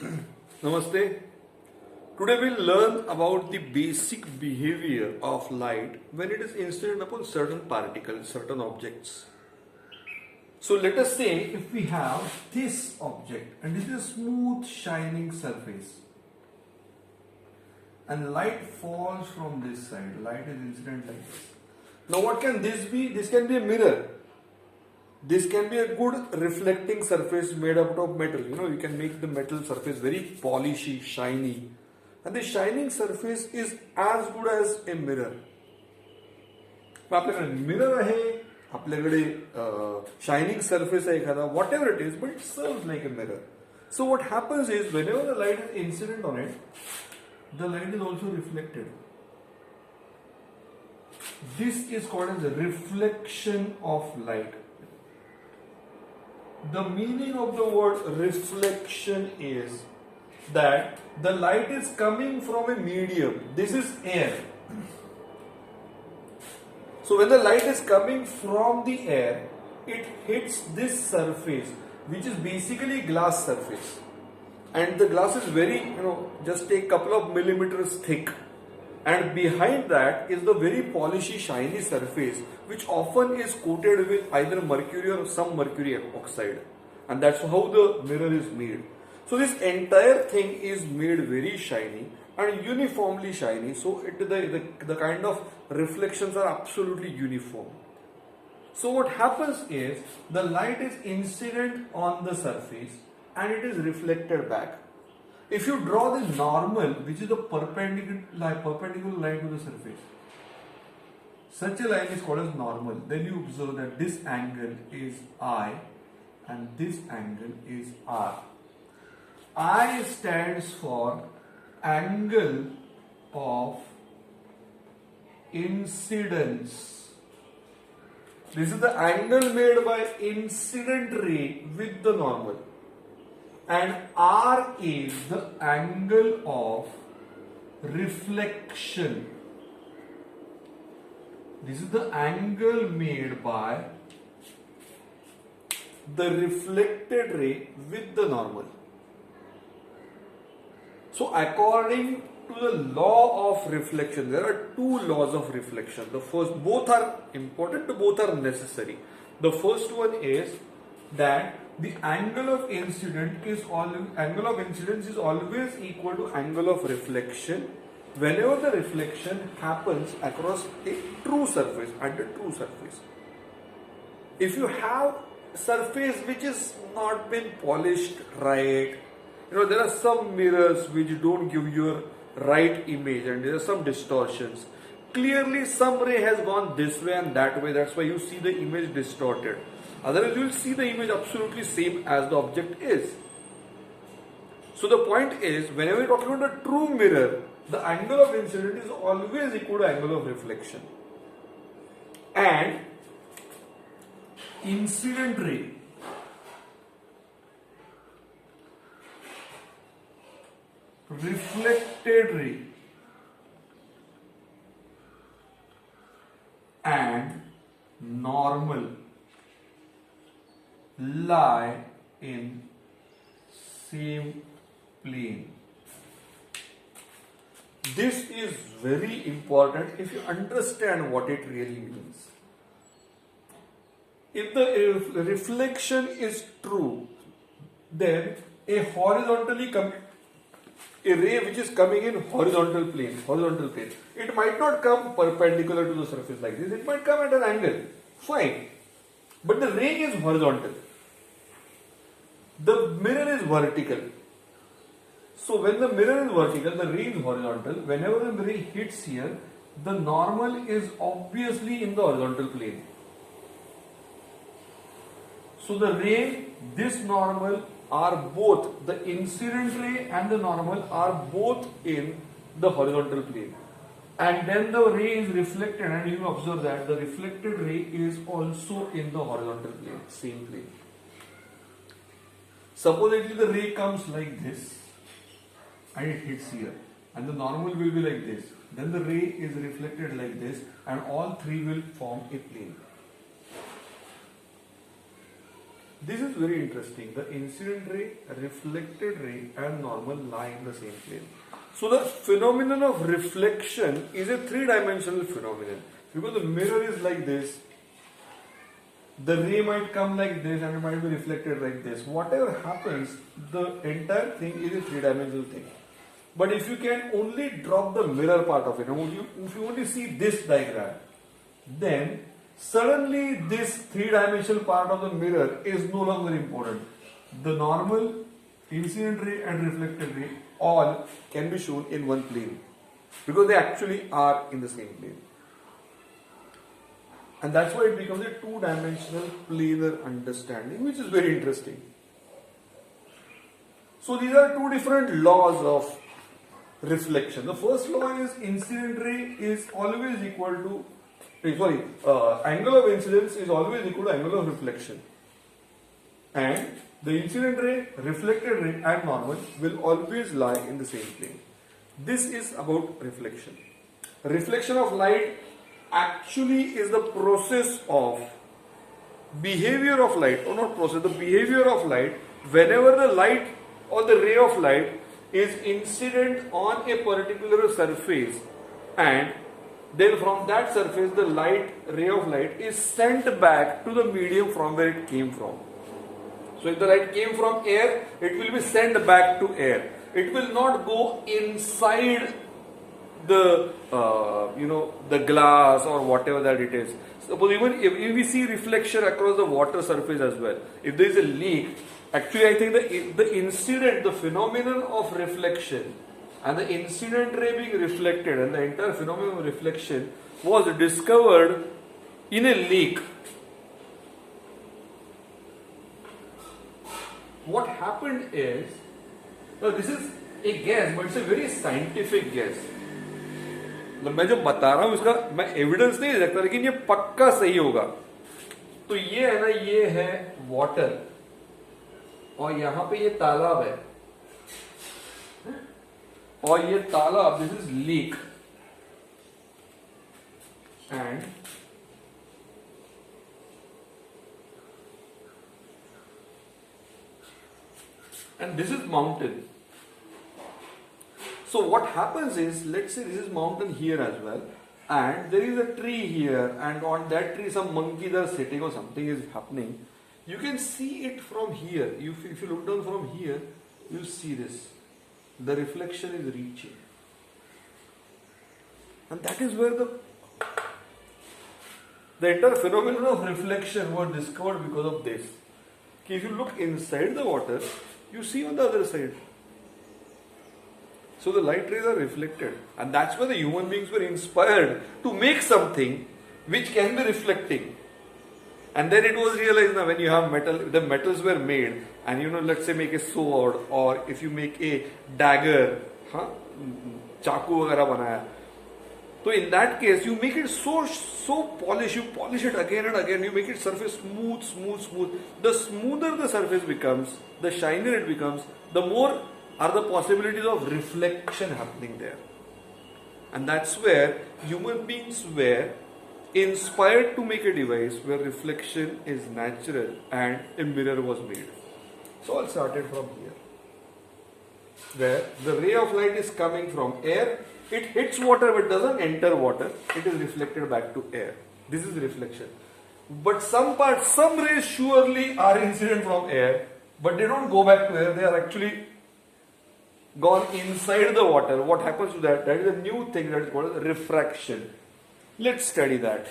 Namaste. Today we'll learn about the basic behavior of light when it is incident upon certain particles, certain objects. So let us say if we have this object and this is a smooth shining surface and light falls from this side, light is incident like this. Now what can this be? This can be a mirror. This can be a good reflecting surface made out of metal. You can make the metal surface very polishy, shiny. And the shining surface is as good as a mirror. आपल्याकडे mirror आहे, आपल्याकडे shining surface आहे एखादा, whatever it is, but it serves like a mirror. So what happens is whenever the light is incident on it, the light is also reflected. This is called as a reflection of light. The meaning of the word reflection is that the light is coming from a medium. This is air. So when the light is coming from the air, it hits this surface, which is basically glass surface. And the glass is very, just a couple of millimeters thick. And behind that is the very polishy, shiny surface, which often is coated with either mercury or some mercury oxide. And that's how the mirror is made. So this entire thing is made very shiny and uniformly shiny. So the kind of reflections are absolutely uniform. So what happens is the light is incident on the surface and it is reflected back. If you draw the normal, which is the perpendicular line to the surface, such a line is called as normal. Then you observe that this angle is I and this angle is R. I stands for angle of incidence. This is the angle made by incident ray with the normal. And R is the angle of reflection. This is the angle made by the reflected ray with the normal. So according to the law of reflection, there are two laws of reflection. The first, both are important, both are necessary. The first one is that the angle of incidence is always equal to angle of reflection whenever the reflection happens across a true surface, under true surface. If you have surface which is not been polished right, there are some mirrors which don't give you a right image and there are some distortions. Clearly some ray has gone this way and that way, that's why you see the image distorted. Otherwise you will see the image absolutely same as the object is. So the point is, whenever you are talking about a true mirror, the angle of incidence is always equal to angle of reflection. And incident ray reflected ray and normal lie in same plane. This is very important if you understand what it really means. If the reflection is true, then a ray which is coming in horizontal plane, it might not come perpendicular to the surface like this, it might come at an angle, fine. But the ray is horizontal. The mirror is vertical. So when the mirror is vertical, the ray is horizontal. Whenever the ray hits here, the normal is obviously in the horizontal plane. So the ray, this normal are both, the incident ray and the normal are both in the horizontal plane. And then the ray is reflected, and you observe that the reflected ray is also in the horizontal plane, same plane. Supposedly the ray comes like this and it hits here, and the normal will be like this. Then the ray is reflected like this and all three will form a plane. This is very interesting. The incident ray, reflected ray and normal lie in the same plane. So the phenomenon of reflection is a three-dimensional phenomenon. Because the mirror is like this, the ray might come like this and it might be reflected like this. Whatever happens, the entire thing is a three-dimensional thing. But if you can only drop the mirror part of it, if you only see this diagram, then suddenly this three-dimensional part of the mirror is no longer important. The normal, incident ray and reflected ray all can be shown in one plane because they actually are in the same plane. And that's why it becomes a two-dimensional planar understanding, which is very interesting. So these are two different laws of reflection. The first law is incident ray is always equal to angle of incidence is always equal to angle of reflection. And the incident ray, reflected ray and normal will always lie in the same plane. This is about reflection. Reflection of light actually is the process of behavior of light, or not process, the behavior of light whenever the light or the ray of light is incident on a particular surface, and then from that surface the ray of light is sent back to the medium from where it came from. So if the light came from air, it will be sent back to air. It will not go inside the the glass or whatever that it is. Suppose even if we see reflection across the water surface as well, if there is a leak, actually I think the phenomenon of reflection and the incident ray being reflected and the entire phenomenon of reflection was discovered in a leak. What happened is, this is a guess, but it's a very scientific guess. मैं जो बता रहा हूं इसका मैं evidence नहीं दे सकता, लेकिन ये पक्का सही होगा. तो ये है ना, ये है वाटर और यहां पे ये तालाब है और ये तालाब, this is leak and this is mountain. So what happens is, let's say this is mountain here as well, and there is a tree here, and on that tree some monkeys are sitting or something is happening. You can see it from here. If you look down from here, you'll see this. The reflection is reaching. And that is where the entire phenomenon of reflection was discovered because of this. Okay, if you look inside the water, you see on the other side. So the light rays are reflected, and that's why the human beings were inspired to make something which can be reflecting. And then it was realized now when you have metal, the metals were made, and let's say make a sword, or if you make a dagger, chaku वगैरह बनाया. So in that case, you make it so polished, you polish it again and again, you make it surface smooth. The smoother the surface becomes, the shinier it becomes, the more are the possibilities of reflection happening there. And that's where human beings were inspired to make a device where reflection is natural and a mirror was made. So all started from here, where the ray of light is coming from air, it hits water but doesn't enter water, it is reflected back to air. This is reflection. But some rays surely are incident from air, but they don't go back to air, they are actually gone inside the water. What happens to that? That is a new thing that is called refraction. Let's study that.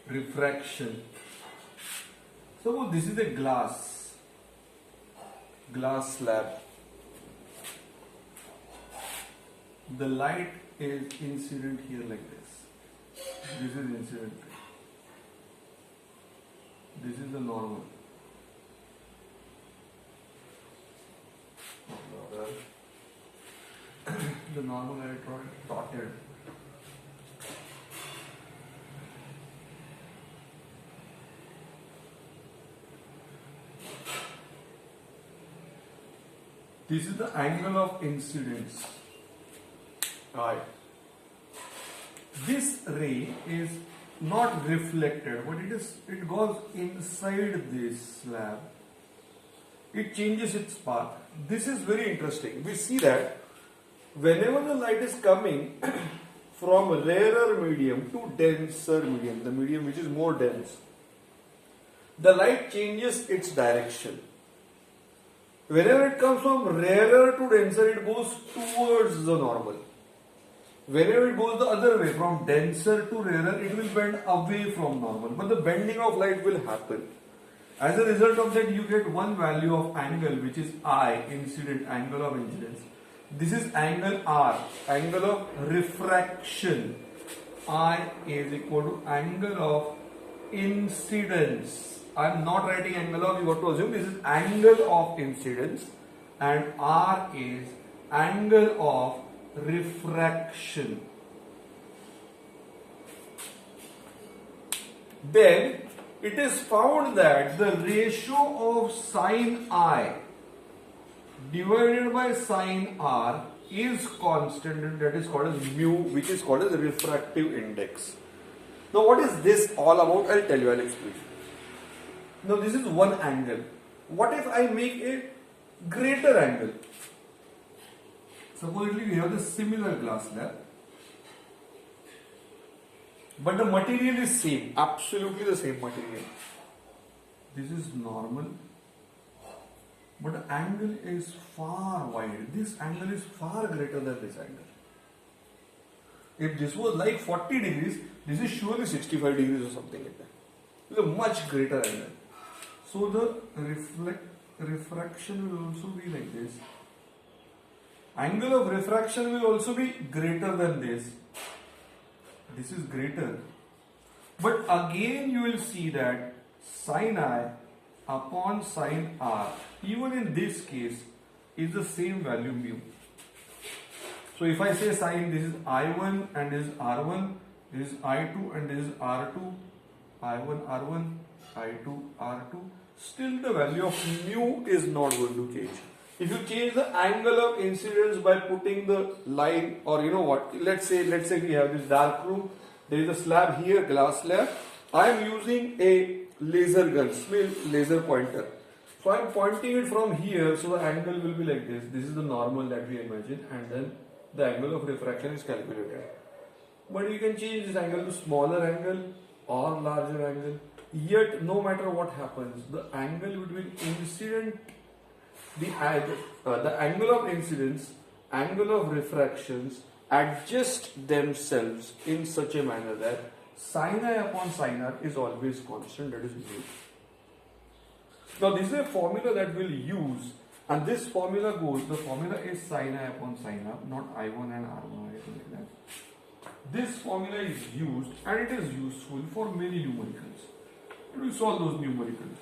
Refraction. So this is a glass slab. The light is incident here like this. This is incident. This is the normal. The normal electron dotted. This is the angle of incidence, I. This ray is not reflected, but it goes inside this slab. It changes its path. This is very interesting. We see that whenever the light is coming from rarer medium to denser medium, the medium which is more dense, the light changes its direction. Whenever it comes from rarer to denser, it goes towards the normal. Whenever it goes the other way, from denser to rarer, it will bend away from normal. But the bending of light will happen. As a result of that, you get one value of angle, which is I, incident, angle of incidence. This is angle R, angle of refraction. I is equal to angle of incidence. I am not writing angle of, you got to assume this is angle of incidence, and R is angle of refraction. Then it is found that the ratio of sin I divided by sin R is constant, and that is called as mu, which is called as refractive index. Now what is this all about? I'll tell you, I'll explain. Now this is one angle. What if I make a greater angle? Supposedly we have the similar glass slab, but the material is same, absolutely the same material. This is normal, but the angle is far wide. This angle is far greater than this angle. If this was like 40 degrees, this is surely 65 degrees or something like that. It's a much greater angle. So the refraction will also be like this. Angle of refraction will also be greater than this. This is greater. But again you will see that sin I upon sin R, even in this case, is the same value mu. So if I say sin, this is I1 and this is R1, this is I2 and this is R2, I1, R1, I2, R2, still the value of mu is not going to change. If you change the angle of incidence by putting the line, or you know what, let's say we have this dark room, there is a slab here, glass slab. I am using a laser gun, small laser pointer. So I am pointing it from here, so the angle will be like this. This is the normal that we imagine, and then the angle of refraction is calculated. But you can change this angle to smaller angle or larger angle. Yet no matter what happens, the angle between incident, the angle of incidence, angle of refractions adjust themselves in such a manner that sin I upon sin R is always constant, that is mu. Now this is a formula that we'll use, and this formula goes, the formula is sin I upon sin R, not I1 and R1 or anything like that. This formula is used, and it is useful for many numericals. We will solve those numericals.